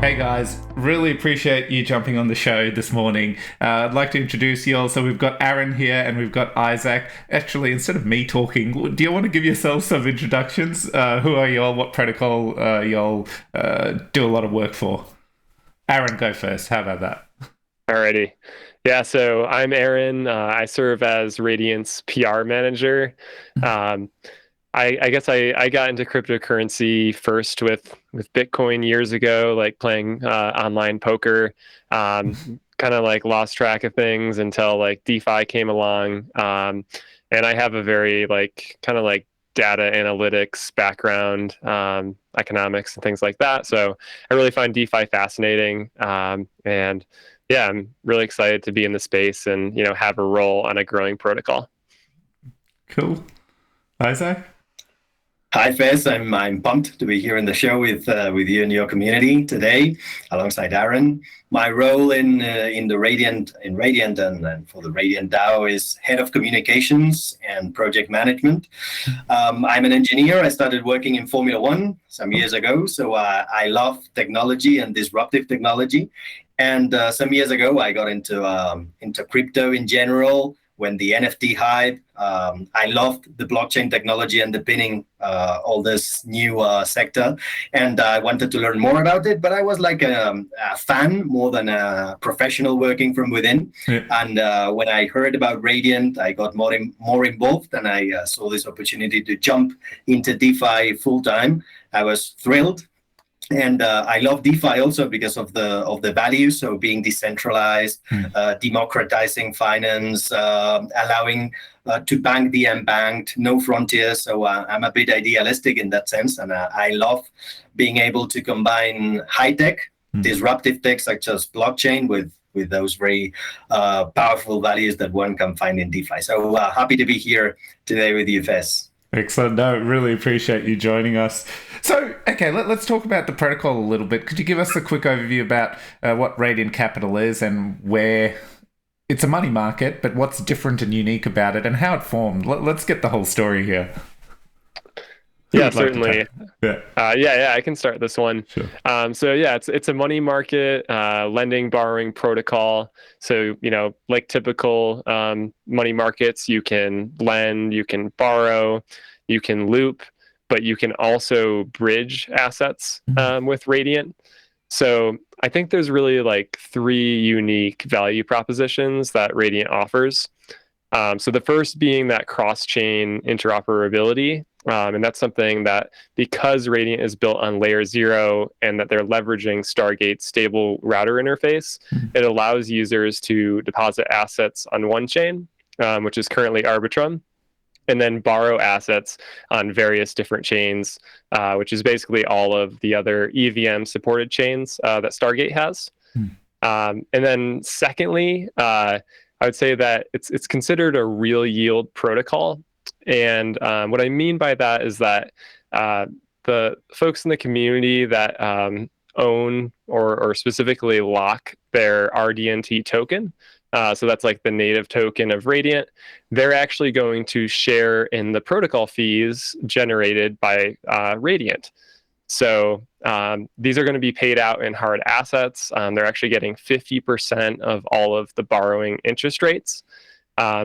Hey guys, really appreciate you jumping on the show this morning. I'd like to introduce you all. So we've got Aaron here and we've got Isaac. Actually, instead of me talking, do you want to give yourselves some introductions? Who are you all? What protocol you all do a lot of work for? Aaron, go first. How about that? Alrighty. Yeah, so I'm Aaron. I serve as Radiant's PR manager. Um, I guess I got into cryptocurrency first with Bitcoin years ago, like playing online poker. Kind of like lost track of things until like DeFi came along. And I have a very like kind of like data analytics background, economics and things like that. So I really find DeFi fascinating. And yeah, I'm really excited to be in the space and have a role on a growing protocol. Cool. Isaac? Hi, Fez. I'm pumped to be here in the show with you and your community today, alongside Aaron. My role in the Radiant and for the Radiant DAO is head of communications and project management. I'm an engineer. I started working in Formula One some years ago, so I love technology and disruptive technology. And some years ago, I got into crypto in general. When the NFT hype, I loved the blockchain technology underpinning all this new sector, and I wanted to learn more about it. But I was like a fan more than a professional working from within. Yeah. And when I heard about Radiant, I got more involved, and I saw this opportunity to jump into DeFi full time. I was thrilled. And I love DeFi also because of the values. So being decentralized, democratizing finance, allowing to bank the unbanked, no frontiers. So I'm a bit idealistic in that sense, and I love being able to combine high tech, disruptive tech such as blockchain with those very powerful values that one can find in DeFi. So happy to be here today with you, Fez. Excellent. No, really appreciate you joining us. So, okay, let's talk about the protocol a little bit. Could you give us a quick overview about what Radiant Capital is and where it's a money market, but what's different and unique about it and how it formed? Let's get the whole story here. Yeah, certainly. Yeah. I can start this one. Sure. So yeah, it's a money market lending borrowing protocol. So like typical money markets, you can lend, you can borrow, you can loop, but you can also bridge assets with Radiant. So I think there's really like three unique value propositions that Radiant offers. So the first being that cross-chain interoperability. And that's something that because Radiant is built on layer 0 and that they're leveraging Stargate's stable router interface, it allows users to deposit assets on one chain, which is currently Arbitrum, and then borrow assets on various different chains, which is basically all of the other EVM supported chains that Stargate has. And then secondly, I would say that it's considered a real yield protocol. And what I mean by that is that the folks in the community that own or specifically lock their RDNT token, so that's like the native token of Radiant, they're actually going to share in the protocol fees generated by Radiant. So these are going to be paid out in hard assets. They're actually getting 50% of all of the borrowing interest rates.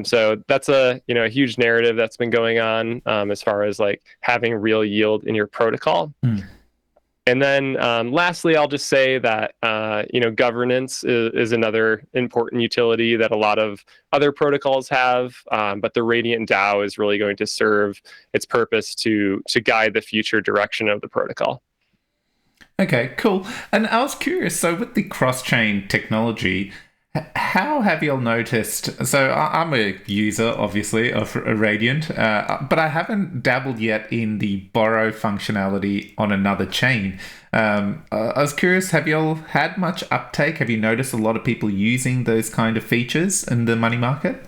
So that's a huge narrative that's been going on as far as like having real yield in your protocol. And then lastly, I'll just say that governance is another important utility that a lot of other protocols have, but the Radiant DAO is really going to serve its purpose to guide the future direction of the protocol. Okay, cool. And I was curious, so with the cross-chain technology, how have you all noticed? So I'm a user, obviously, of Radiant, but I haven't dabbled yet in the borrow functionality on another chain. I was curious, have you all had much uptake? Have you noticed a lot of people using those kind of features in the money market?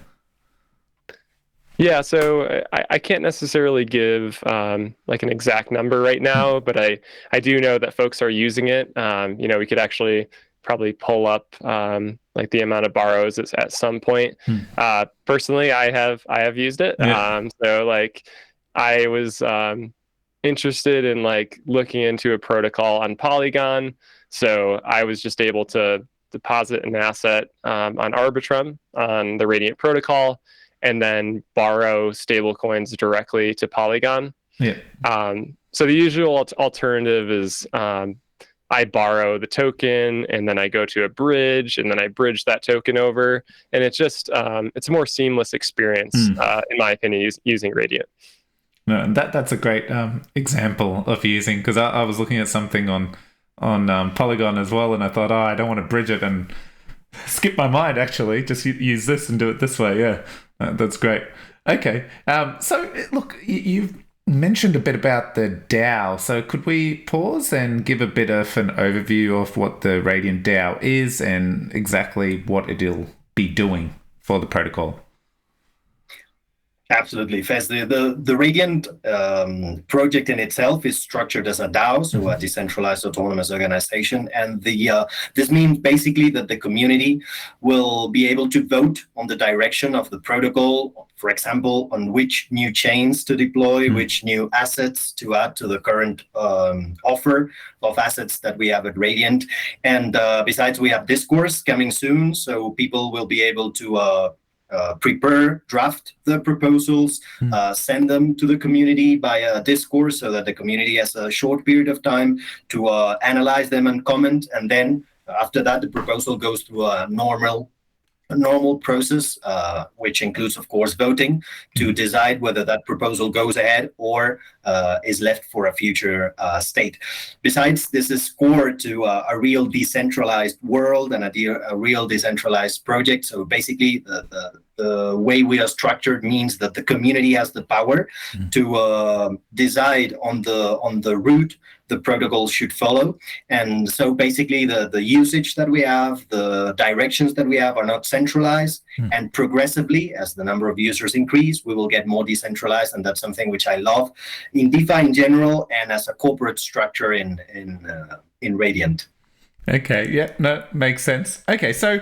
Yeah, so I can't necessarily give like an exact number right now, but I do know that folks are using it. We could actually probably pull up like the amount of borrows at some point. Personally, I have used it. Yeah. So like I was interested in like looking into a protocol on Polygon. So I was just able to deposit an asset on Arbitrum on the Radiant protocol, and then borrow stablecoins directly to Polygon. Yeah. So the usual alternative is I borrow the token, and then I go to a bridge, and then I bridge that token over, and it's just it's a more seamless experience, in my opinion, using Radiant. No, that's a great example of using, because I was looking at something on Polygon as well, and I thought, I don't want to bridge it and skip my mind, actually. Just use this and do it this way. Yeah, that's great. Okay. So, look, you've mentioned a bit about the DAO. So could we pause and give a bit of an overview of what the Radiant DAO is and exactly what it'll be doing for the protocol? Absolutely, Fez. The Radiant project in itself is structured as a DAO, so a decentralized autonomous organization, and this means basically that the community will be able to vote on the direction of the protocol. For example, on which new chains to deploy, which new assets to add to the current offer of assets that we have at Radiant. And besides, we have discourse coming soon, so people will be able to prepare, draft the proposals, send them to the community via discourse, so that the community has a short period of time to analyze them and comment. And then after that, the proposal goes through a normal process, which includes, of course, voting to decide whether that proposal goes ahead or is left for a future state. Besides, this is core to a real decentralized world and a real decentralized project. So basically, the way we are structured means that the community has the power to decide on the route the protocol should follow. And so basically the usage that we have, the directions that we have are not centralized, and progressively, as the number of users increase, we will get more decentralized. And that's something which I love in DeFi in general and as a corporate structure in Radiant. Okay, yeah, no, makes sense. Okay, so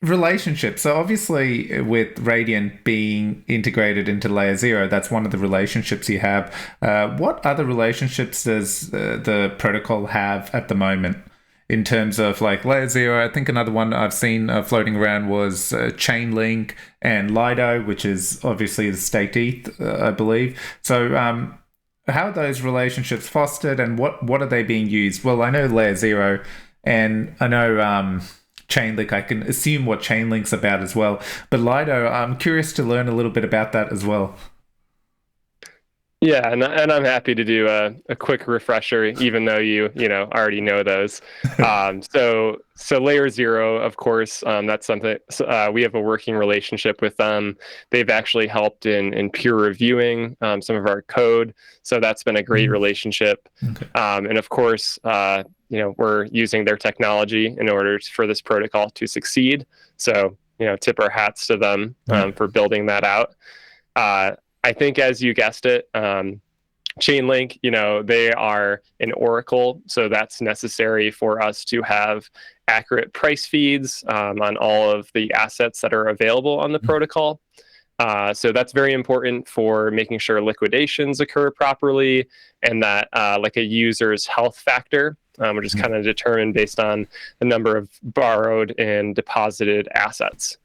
relationships. So obviously with Radiant being integrated into Layer 0, that's one of the relationships you have. What other relationships does the protocol have at the moment in terms of like Layer 0? I think another one I've seen floating around was Chainlink and Lido, which is obviously the staked ETH, I believe. So how are those relationships fostered, and what are they being used? Well, I know Layer 0, and I know Chainlink. I can assume what Chainlink's about as well. But Lido, I'm curious to learn a little bit about that as well. Yeah, and I'm happy to do a quick refresher, even though you already know those. So Layer 0, of course, that's something we have a working relationship with them. They've actually helped in peer reviewing some of our code, so that's been a great relationship. Okay. And of course, we're using their technology in order for this protocol to succeed. So tip our hats to them for building that out. I think, as you guessed it, Chainlink, they are an oracle, so that's necessary for us to have accurate price feeds on all of the assets that are available on the protocol. So that's very important for making sure liquidations occur properly, and that like a user's health factor, which is kind of determined based on the number of borrowed and deposited assets.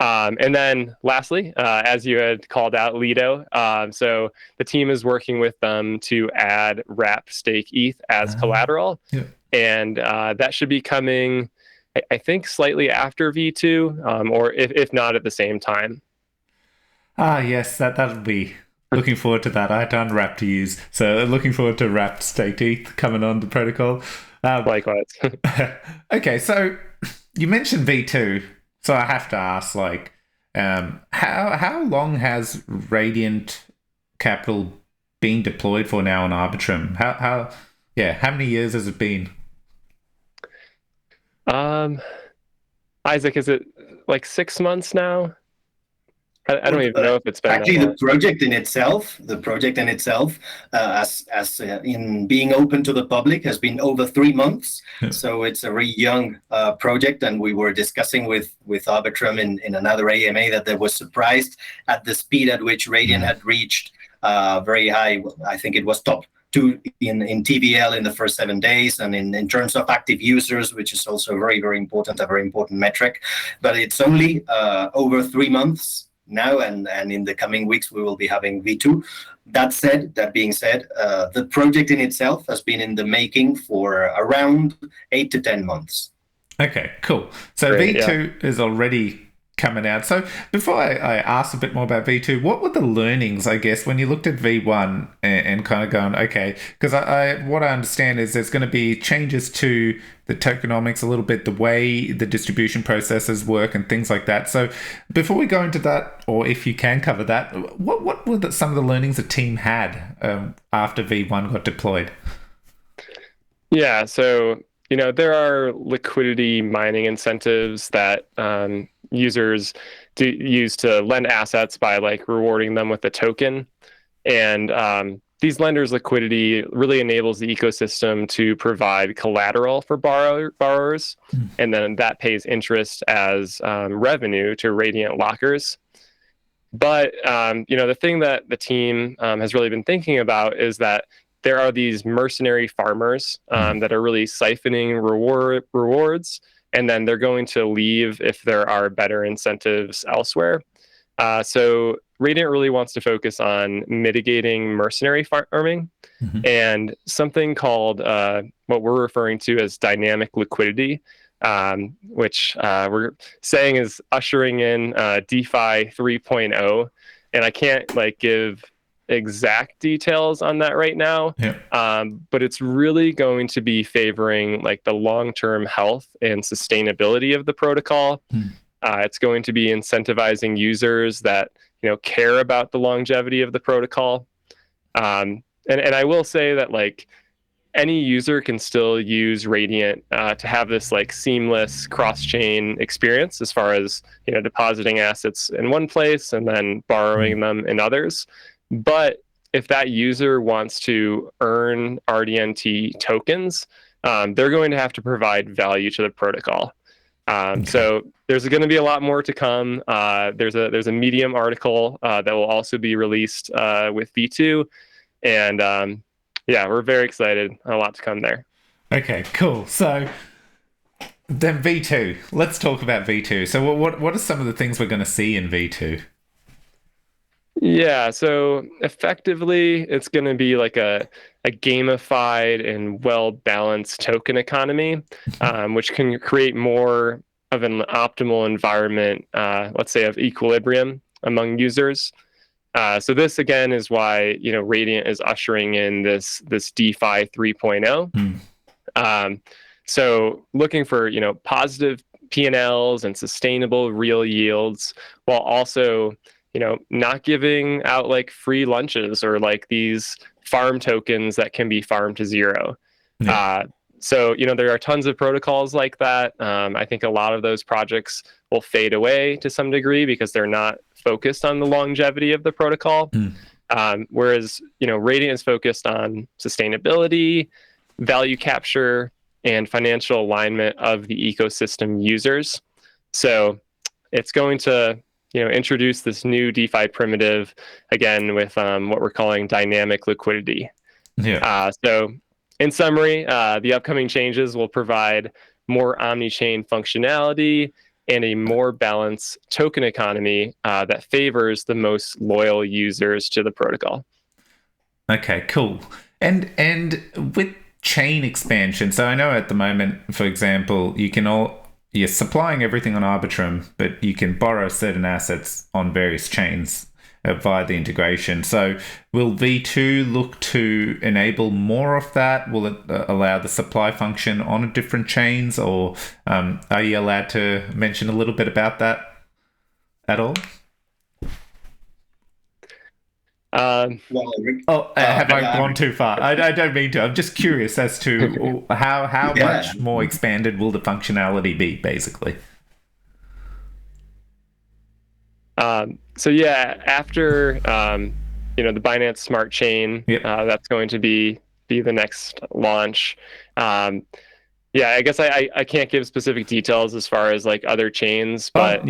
And then lastly, as you had called out, Lido. So the team is working with them to add wrap stake ETH as collateral. Yeah. And that should be coming, I think, slightly after V2, or if not at the same time. Yes, that'll be... Looking forward to that. I had unwrap to use, so looking forward to wrapped staked ETH coming on the protocol. Likewise. Okay, so you mentioned V2. So I have to ask, like, how long has Radiant Capital been deployed for now on Arbitrum? How many years has it been? Isaac, is it like 6 months now? I don't even know if it's been actually the project in itself, as in being open to the public, has been over 3 months. So it's a very young project, and we were discussing with Arbitrum in another AMA that they were surprised at the speed at which Radiant had reached very high. I think it was top in TVL in the first 7 days, and in terms of active users, which is also very, very important, a very important metric. But it's only over 3 months now, and in the coming weeks we will be having V2. That being said, the project in itself has been in the making for around 8 to 10 months. Okay, cool. So Great, V2 is already coming out. So before I ask a bit more about V2, what were the learnings, I guess, when you looked at V1 and kind of going, okay, because what I understand is there's going to be changes to the tokenomics a little bit, the way the distribution processes work and things like that. So before we go into that, or if you can cover that, what were some of the learnings the team had after V1 got deployed? Yeah, so there are liquidity mining incentives that users do use to lend assets by like rewarding them with a token. And these lenders' liquidity really enables the ecosystem to provide collateral for borrowers, and then that pays interest as revenue to Radiant lockers. But the thing that the team has really been thinking about is that there are these mercenary farmers that are really siphoning rewards, and then they're going to leave if there are better incentives elsewhere. So Radiant really wants to focus on mitigating mercenary farming and something called what we're referring to as dynamic liquidity, which we're saying is ushering in DeFi 3.0. And I can't give exact details on that right now, but it's really going to be favoring the long-term health and sustainability of the protocol. It's going to be incentivizing users that care about the longevity of the protocol, and I will say that any user can still use Radiant to have this seamless cross-chain experience as far as depositing assets in one place and then borrowing them in others. But if that user wants to earn RDNT tokens, they're going to have to provide value to the protocol. So there's going to be a lot more to come. There's a Medium article that will also be released with V2, and we're very excited. A lot to come there. Okay, cool. So then V2. Let's talk about V2. So what are some of the things we're going to see in V2? Yeah, so effectively, it's going to be a gamified and well-balanced token economy, which can create more of an optimal environment, let's say, of equilibrium among users. So this, again, is why Radiant is ushering in this DeFi 3.0. So looking for positive P&Ls and sustainable real yields, while also not giving out free lunches or these farm tokens that can be farmed to zero. So there are tons of protocols like that. I think a lot of those projects will fade away to some degree because they're not focused on the longevity of the protocol. Whereas Radiant is focused on sustainability, value capture, and financial alignment of the ecosystem users. So it's going to introduce this new DeFi primitive, again, with what we're calling dynamic liquidity. So in summary, the upcoming changes will provide more Omnichain functionality and a more balanced token economy that favors the most loyal users to the protocol. Okay, cool. And with chain expansion, so I know at the moment, for example, you're supplying everything on Arbitrum, but you can borrow certain assets on various chains via the integration. So will V2 look to enable more of that? Will it allow the supply function on different chains, or are you allowed to mention a little bit about that at all? Have I gone too far? I don't mean to. I'm just curious as to how much more expanded will the functionality be, basically. After the Binance Smart Chain, that's going to be the next launch. Yeah, I guess I can't give specific details as far as like other chains, but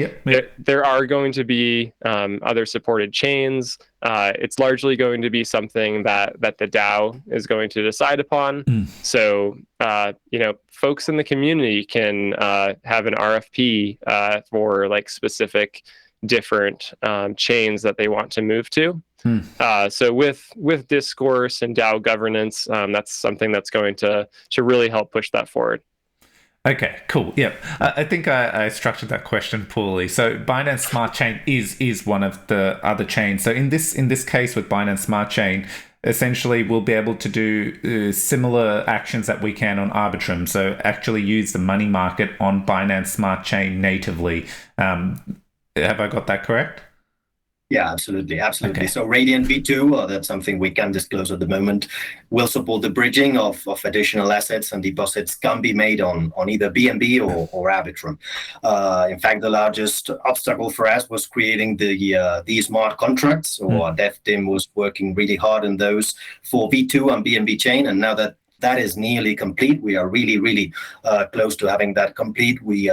there are going to be other supported chains. It's largely going to be something that the DAO is going to decide upon. So folks in the community can have an RFP for like specific different chains that they want to move to. So with discourse and DAO governance, that's something that's going to really help push that forward. Okay, cool. Yeah, I think I structured that question poorly. So Binance Smart Chain is one of the other chains. So in this case with Binance Smart Chain, essentially we'll be able to do similar actions that we can on Arbitrum. So actually use the money market on Binance Smart Chain natively. Have I got that correct? Yeah, absolutely. Okay. So Radiant V2, that's something we can disclose at the moment, will support the bridging of additional assets, and deposits can be made on either BNB or Arbitrum. In fact, the largest obstacle for us was creating the smart contracts. So our dev team was working really hard on those for V2 and BNB chain, and now that is nearly complete. We are really close to having that complete. We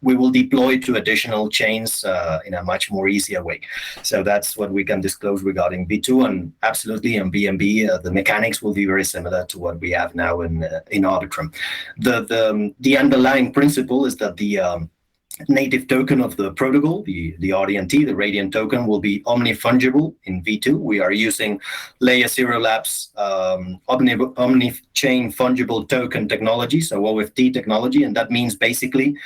will deploy to additional chains in a much more easier way. So that's what we can disclose regarding B2, and absolutely on BNB, the mechanics will be very similar to what we have now in Arbitrum. The underlying principle is that the native token of the protocol, the RDNT, the Radiant token, will be omni-fungible in V2. We are using Layer 0 Labs Omnichain fungible token technology, so OFT technology, and that means basically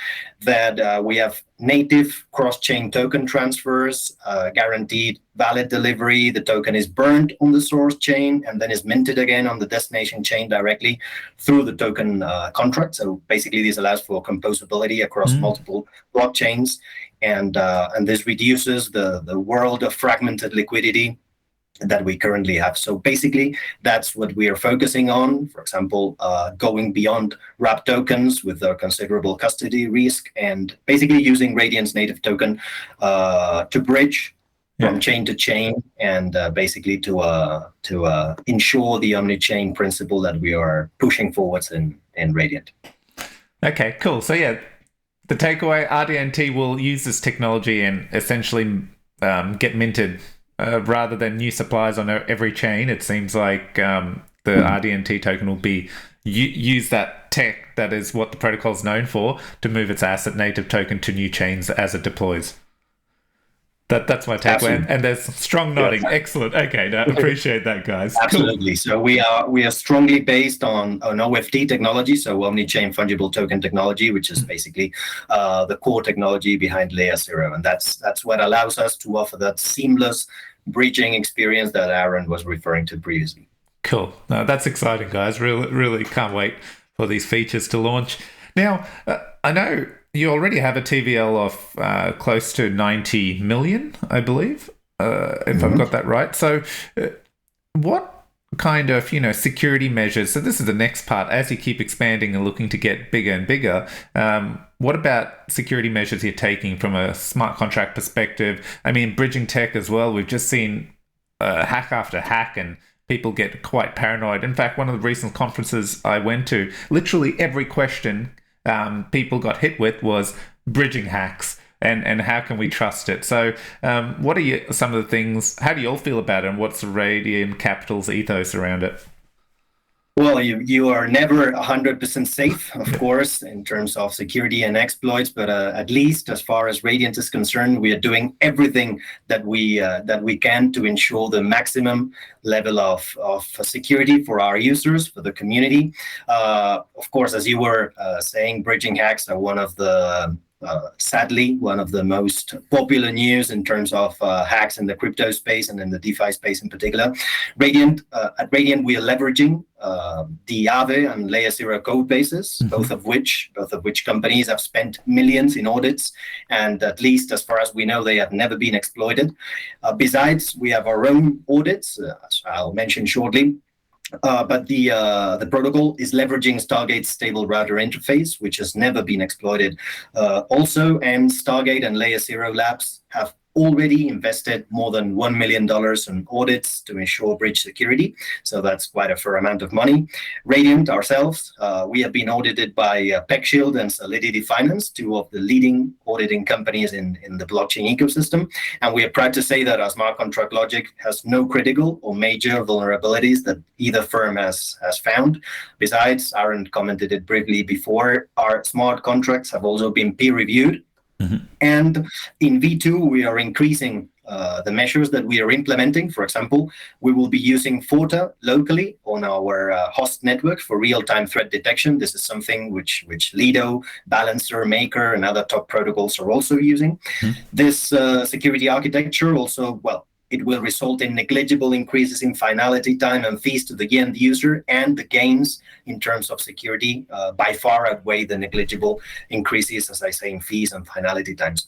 that we have native cross-chain token transfers, guaranteed valid delivery. The token is burned on the source chain and then is minted again on the destination chain directly through the token contract. So basically, this allows for composability across multiple blockchains, and this reduces the world of fragmented liquidity that we currently have. So basically, that's what we are focusing on. For example, going beyond wrap tokens with a considerable custody risk, and basically using Radiant's native token to bridge from chain to chain, and basically to ensure the omni-chain principle that we are pushing forwards in Radiant. Okay, cool. So yeah, the takeaway: RDNT will use this technology and essentially get minted. Rather than new supplies on every chain. It seems like the RDNT token will be use that tech that is what the protocol is known for to move its asset native token to new chains as it deploys. That's my takeaway, and there's strong nodding. Yes. Excellent. Okay, no, appreciate that, guys. Absolutely. Cool. So we are strongly based on OFT technology, so Omnichain fungible token technology, which is basically the core technology behind Layer 0, and that's what allows us to offer that seamless bridging experience that Aaron was referring to previously. Cool. No, that's exciting, guys. Really can't wait for these features to launch. Now, I know you already have a TVL of close to 90 million, I believe, if I've got that right. So what kind of, security measures, so this is the next part, as you keep expanding and looking to get bigger and bigger, what about security measures you're taking from a smart contract perspective? I mean, bridging tech as well. We've just seen hack after hack, and people get quite paranoid. In fact, one of the recent conferences I went to, literally every question people got hit with was bridging hacks and how can we trust it. So what are some of the things, how do you all feel about it, and what's the Radiant Capital's ethos around it? Well, you are never 100% safe, of course, in terms of security and exploits, but at least as far as Radiant is concerned, we are doing everything that we can to ensure the maximum level of security for our users, for the community. Of course, as you were saying, bridging hacks are one of the sadly, one of the most popular news in terms of hacks in the crypto space and in the DeFi space in particular. At Radiant, we are leveraging the Aave and Layer 0 code bases, both of which companies have spent millions in audits, and at least as far as we know, they have never been exploited. Besides, we have our own audits, as I'll mention shortly. But the protocol is leveraging Stargate's stable router interface, which has never been exploited also, and Stargate and Layer 0 Labs have already invested more than $1 million in audits to ensure bridge security. So that's quite a fair amount of money. Radiant ourselves, we have been audited by PeckShield and Solidity Finance, two of the leading auditing companies in the blockchain ecosystem. And we are proud to say that our smart contract logic has no critical or major vulnerabilities that either firm has found. Besides, Aaron commented it briefly before, our smart contracts have also been peer-reviewed. And in V2, we are increasing the measures that we are implementing. For example, we will be using Forta locally on our host network for real-time threat detection. This is something which Lido, Balancer, Maker, and other top protocols are also using. This security architecture also, well, it will result in negligible increases in finality time and fees to the end user, and the gains in terms of security by far outweigh the negligible increases, as I say, in fees and finality times.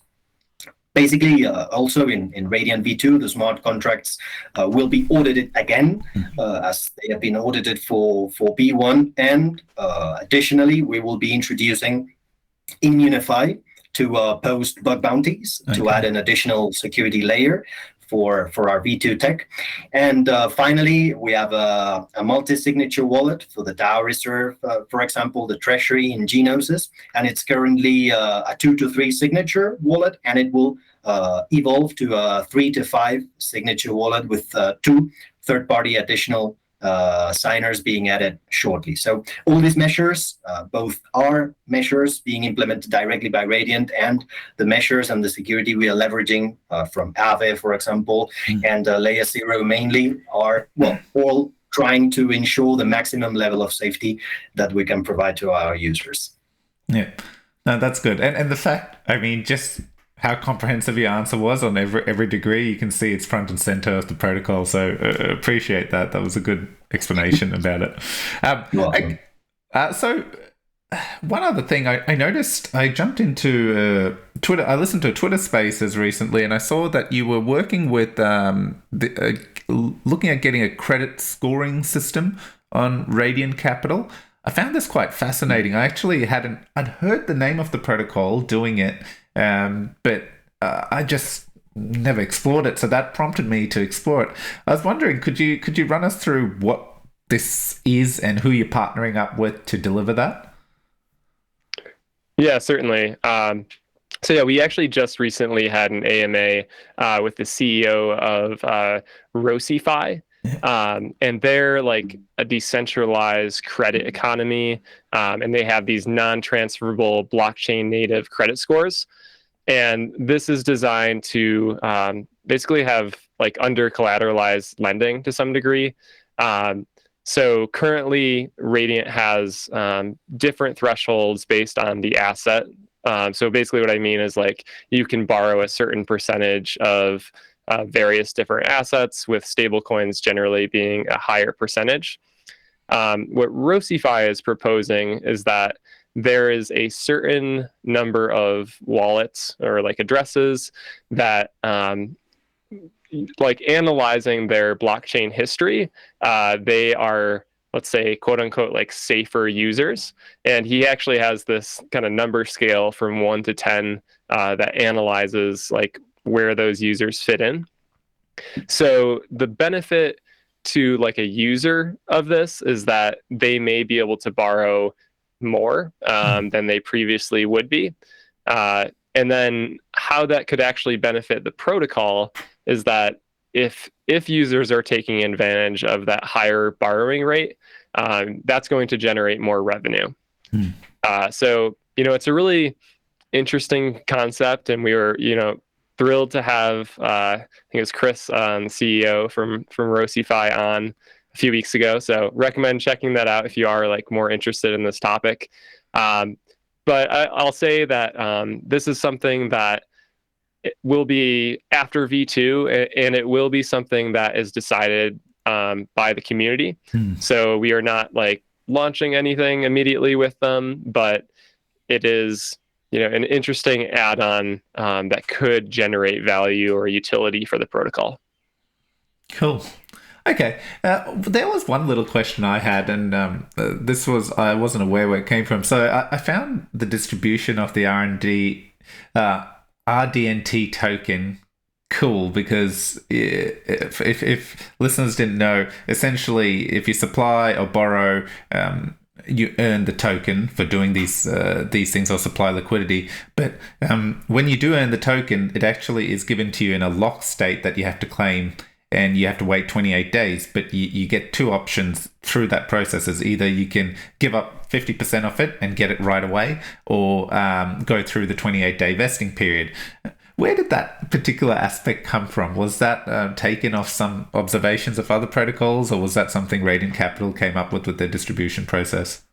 Basically, also in Radiant V2, the smart contracts will be audited again, as they have been audited for B1. And additionally, we will be introducing Immunify to post bug bounties to add an additional security layer for our V2 tech. And finally, we have a multi-signature wallet for the DAO reserve, for example, the treasury in Genosis, and it's currently a 2 to 3 signature wallet, and it will evolve to a 3 to 5 signature wallet with 2 third-party additional signers being added shortly. So all these measures, both our measures being implemented directly by Radiant and the measures and the security we are leveraging from Aave, for example, and Layer 0 mainly, are, well, all trying to ensure the maximum level of safety that we can provide to our users. Yeah, no, that's good. And the fact, I mean, just how comprehensive your answer was on every degree, you can see it's front and center of the protocol. So appreciate that. That was a good explanation about it. So one other thing I noticed, I jumped into Twitter. I listened to Twitter Spaces recently, and I saw that you were working with looking at getting a credit scoring system on Radiant Capital. I found this quite fascinating. I actually I'd heard the name of the protocol doing it, but I just never explored it. So that prompted me to explore it. I was wondering, could you run us through what this is and who you're partnering up with to deliver that? Yeah, certainly. So yeah, we actually just recently had an AMA with the CEO of Rosify. And they're like a decentralized credit economy, and they have these non-transferable blockchain native credit scores. And this is designed to basically have like under collateralized lending to some degree. So currently Radiant has different thresholds based on the asset. So basically what I mean is like you can borrow a certain percentage of various different assets, with stablecoins generally being a higher percentage. What Rosify is proposing is that there is a certain number of wallets or like addresses that like analyzing their blockchain history, they are, let's say, quote unquote, like safer users. And he actually has this kind of number scale from 1 to 10 that analyzes like where those users fit in. So the benefit to like a user of this is that they may be able to borrow more than they previously would be. And then how that could actually benefit the protocol is that if users are taking advantage of that higher borrowing rate, that's going to generate more revenue. So, it's a really interesting concept, and we were, thrilled to have, I think it was Chris, the CEO from Rosify, on a few weeks ago. So recommend checking that out if you are like more interested in this topic. But I'll say that this is something that will be after V2, and it will be something that is decided by the community. So we are not like launching anything immediately with them, but it is an interesting add-on that could generate value or utility for the protocol. Cool. Okay. There was one little question I had, and I wasn't aware where it came from. So I found the distribution of the RDNT token cool because if listeners didn't know, essentially, if you supply or borrow, you earn the token for doing these things or supply liquidity. But when you do earn the token, it actually is given to you in a locked state that you have to claim. And you have to wait 28 days, but you get two options through that process. Is either you can give up 50% of it and get it right away, or go through the 28-day vesting period. Where did that particular aspect come from? Was that taken off some observations of other protocols, or was that something Radiant Capital came up with their distribution process?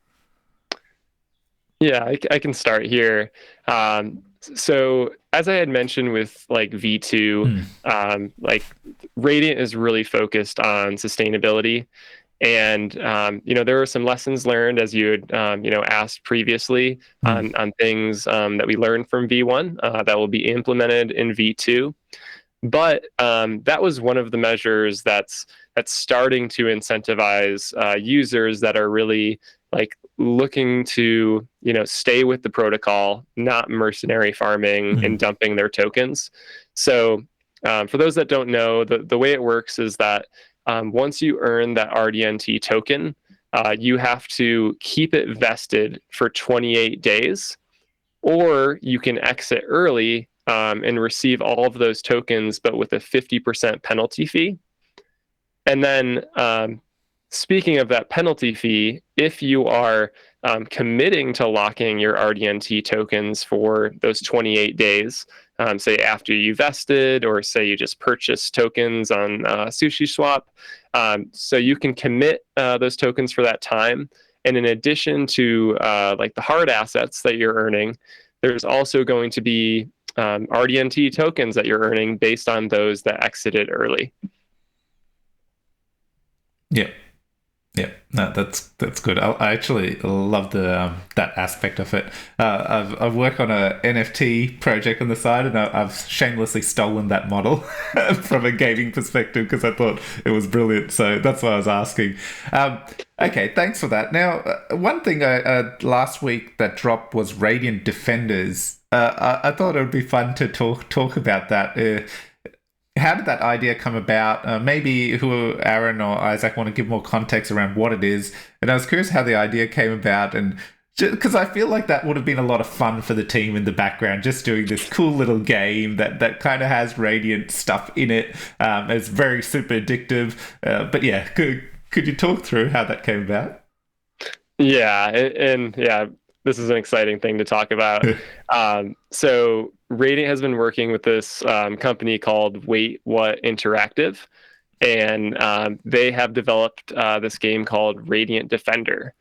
Yeah, I can start here. So as I had mentioned with like V2, like Radiant is really focused on sustainability. And, there were some lessons learned, as you had, asked previously, on things that we learned from V1 that will be implemented in V2. But that was one of the measures that's starting to incentivize users that are really like looking to stay with the protocol, not mercenary farming and dumping their tokens. So for those that don't know, the way it works is that once you earn that RDNT token, you have to keep it vested for 28 days, or you can exit early and receive all of those tokens, but with a 50% penalty fee. And then speaking of that penalty fee, if you are committing to locking your RDNT tokens for those 28 days, say after you vested, or say you just purchased tokens on SushiSwap, so you can commit those tokens for that time. And in addition to like the hard assets that you're earning, there's also going to be RDNT tokens that you're earning based on those that exited early. Yeah. Yeah, no, that's good. I actually love the that aspect of it. I've worked on a NFT project on the side, and I've shamelessly stolen that model from a gaming perspective because I thought it was brilliant. So that's why I was asking. Okay, thanks for that. Now, one thing last week that dropped was Radiant Defenders. I thought it would be fun to talk about that. How did that idea come about? Maybe Aaron or Isaac want to give more context around what it is. And I was curious how the idea came about, and because I feel like that would have been a lot of fun for the team in the background, just doing this cool little game that kind of has Radiant stuff in it. It's very super addictive. But yeah, could you talk through how that came about? Yeah, and yeah, this is an exciting thing to talk about. So Radiant has been working with this company called Wait What Interactive, and they have developed this game called Radiant Defender.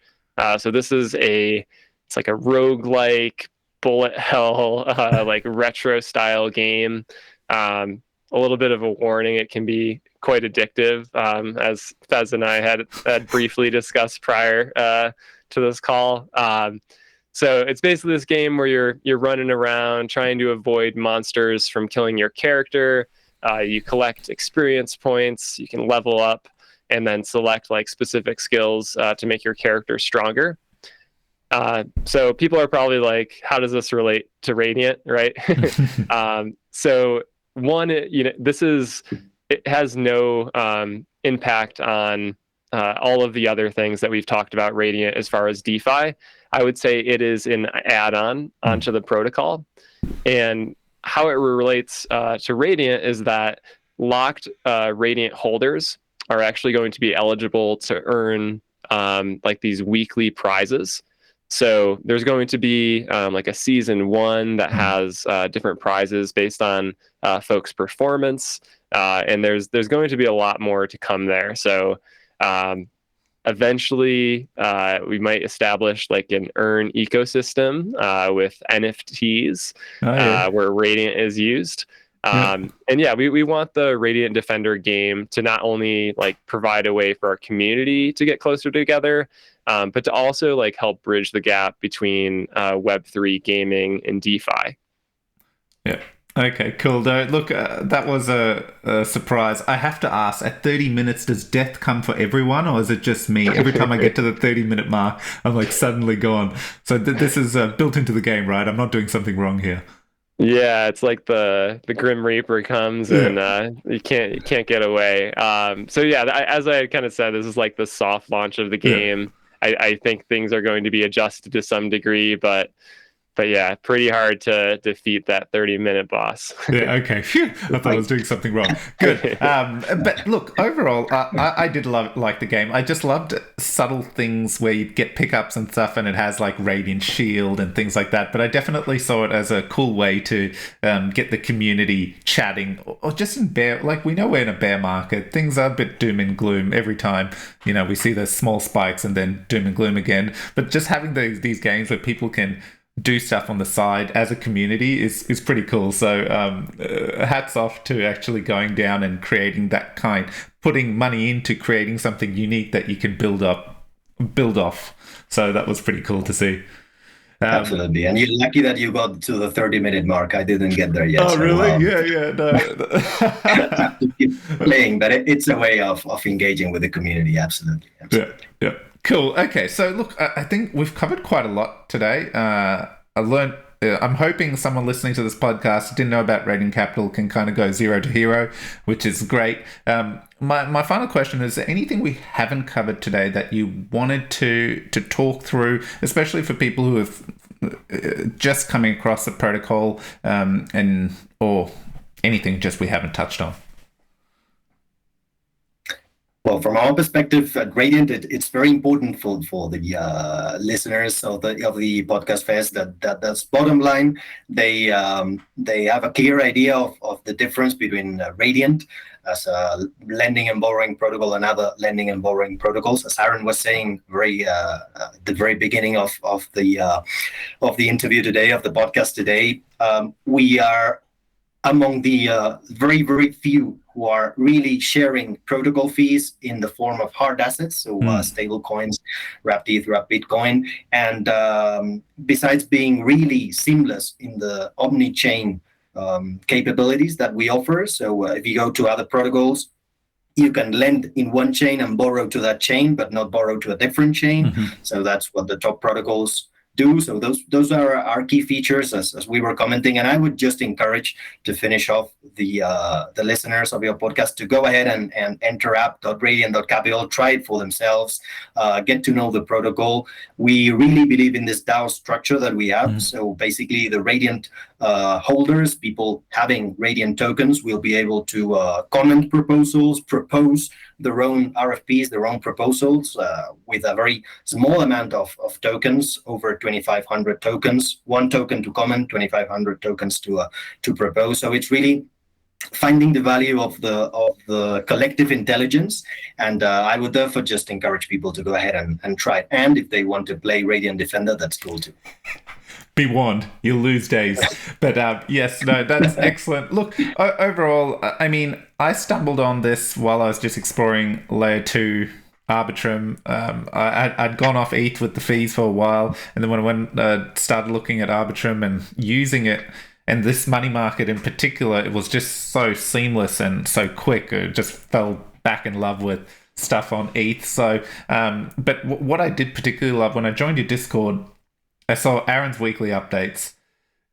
So this is it's like a roguelike bullet hell, like retro style game. A little bit of a warning, it can be quite addictive, as Fez and I had briefly discussed prior to this call. So it's basically this game where you're running around trying to avoid monsters from killing your character. You collect experience points, you can level up, and then select like specific skills to make your character stronger. So people are probably like, how does this relate to Radiant, right? So one, it has no impact on all of the other things that we've talked about Radiant as far as DeFi. I would say it is an add-on onto the protocol. And how it relates to Radiant is that locked Radiant holders are actually going to be eligible to earn like these weekly prizes. So there's going to be like a season 1 that has different prizes based on folks' performance. And there's going to be a lot more to come there. So eventually, we might establish like an earn ecosystem with NFTs where Radiant is used. And yeah, we want the Radiant Defender game to not only like provide a way for our community to get closer together, but to also like help bridge the gap between Web3 gaming and DeFi. Yeah. Okay, cool. Look, that was a surprise. I have to ask, at 30 minutes, does death come for everyone, or is it just me? Every time I get to the 30-minute mark, I'm like suddenly gone. So this is built into the game, right? I'm not doing something wrong here. Yeah, it's like the Grim Reaper comes and you can't get away. So yeah, as I kind of said, this is like the soft launch of the game. I think things are going to be adjusted to some degree, but yeah, pretty hard to defeat that 30-minute boss. Yeah, okay. Phew. I thought I was doing something wrong. Good. But look, overall, I did like the game. I just loved subtle things where you get pickups and stuff, and it has like Radiant Shield and things like that. But I definitely saw it as a cool way to get the community chatting, or just in bear. Like, we know we're in a bear market. Things are a bit doom and gloom every time. You know, we see those small spikes and then doom and gloom again. But just having these games where people can do stuff on the side as a community is pretty cool. So hats off to actually going down and creating that kind, putting money into creating something unique that you can build off. So that was pretty cool to see. Absolutely, and you're lucky that you got to the 30-minute mark. I didn't get there yet. Oh, so, really? Yeah. No. I have to keep playing, but it's a way of engaging with the community. Absolutely. Yeah. Cool. Okay, so look, I think we've covered quite a lot today. I'm hoping someone listening to this podcast didn't know about Radiant Capital can kind of go zero to hero, which is great. My final question is: anything we haven't covered today that you wanted to talk through, especially for people who have just coming across the protocol, or anything just we haven't touched on? Well, from our perspective at Radiant, it's very important for the listeners of the podcast fest that's bottom line. They have a clear idea of the difference between Radiant as a lending and borrowing protocol and other lending and borrowing protocols. As Aaron was saying, the very beginning of the interview today, of the podcast today, we are among the very, very few who are really sharing protocol fees in the form of hard assets, so stable coins, wrapped ETH, wrapped Bitcoin. And besides being really seamless in the Omnichain capabilities that we offer, so if you go to other protocols, you can lend in one chain and borrow to that chain, but not borrow to a different chain. Mm-hmm. So that's what the top protocols do. So those are our key features, as we were commenting. And I would just encourage to finish off the listeners of your podcast to go ahead and enter app.radiant.capital, try it for themselves, get to know the protocol. We really believe in this DAO structure that we have. Mm-hmm. So basically the Radiant holders, people having Radiant tokens, will be able to comment proposals, propose their own RFPs, their own proposals, with a very small amount of tokens, over 2,500 tokens, one token to comment, 2,500 tokens to propose. So it's really finding the value of the collective intelligence, and I would therefore just encourage people to go ahead and try it. And if they want to play Radiant Defender, that's cool too. Be warned, you'll lose days. But yes, no, that's excellent. Look, overall, I mean, I stumbled on this while I was just exploring layer 2 Arbitrum. I'd gone off ETH with the fees for a while, and then when I went started looking at Arbitrum and using it, and this money market in particular, it was just so seamless and so quick. I just fell back in love with stuff on ETH. So, but what I did particularly love when I joined your Discord, I saw Aaron's weekly updates,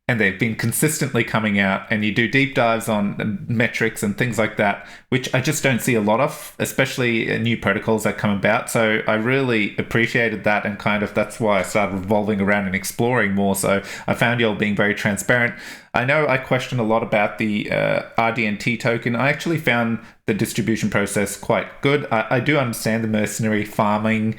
and they've been consistently coming out, and you do deep dives on metrics and things like that, which I just don't see a lot of, especially new protocols that come about. So I really appreciated that, and kind of that's why I started revolving around and exploring more. So I found you all being very transparent. I know I questioned a lot about the RDNT token. I actually found the distribution process quite good. I do understand the mercenary farming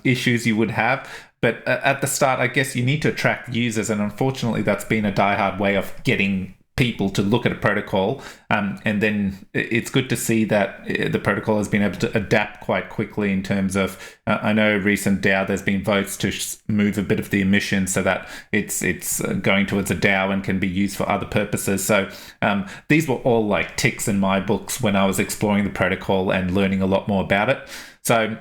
issues you would have, but at the start, I guess you need to attract users, and unfortunately, that's been a diehard way of getting people to look at a protocol. And then it's good to see that the protocol has been able to adapt quite quickly in terms of, I know recent DAO, there's been votes to move a bit of the emissions so that it's going towards a DAO and can be used for other purposes. So these were all like ticks in my books when I was exploring the protocol and learning a lot more about it. So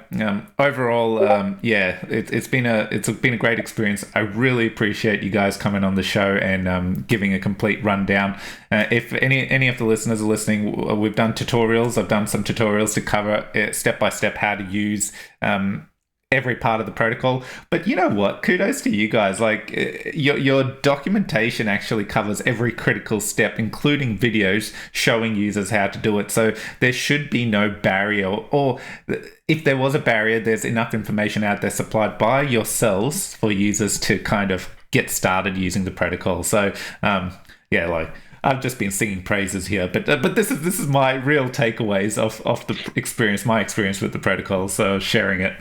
overall, it's been a great experience. I really appreciate you guys coming on the show and giving a complete rundown. If any of the listeners are listening, we've done tutorials. I've done some tutorials to cover step by step how to use every part of the protocol. But you know what? Kudos to you guys. Like your documentation actually covers every critical step, including videos showing users how to do it. So there should be no barrier, or if there was a barrier, there's enough information out there supplied by yourselves for users to kind of get started using the protocol. So yeah, like I've just been singing praises here, but this is my real takeaways of the experience, my experience with the protocol. So sharing it.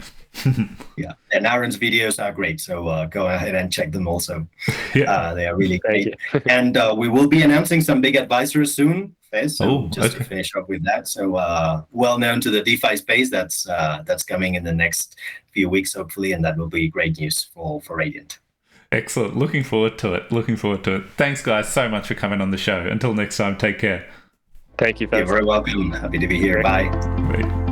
Yeah, and Aaron's videos are great, so go ahead and check them also. Yeah. They are really great. And we will be announcing some big advisors soon, Fez, so to finish up with that. So well known to the DeFi space, that's coming in the next few weeks, hopefully, and that will be great news for Radiant. Excellent. Looking forward to it. Thanks, guys, so much for coming on the show. Until next time, take care. Thank you, Fez. You're very welcome. Happy to be here. Bye. Bye.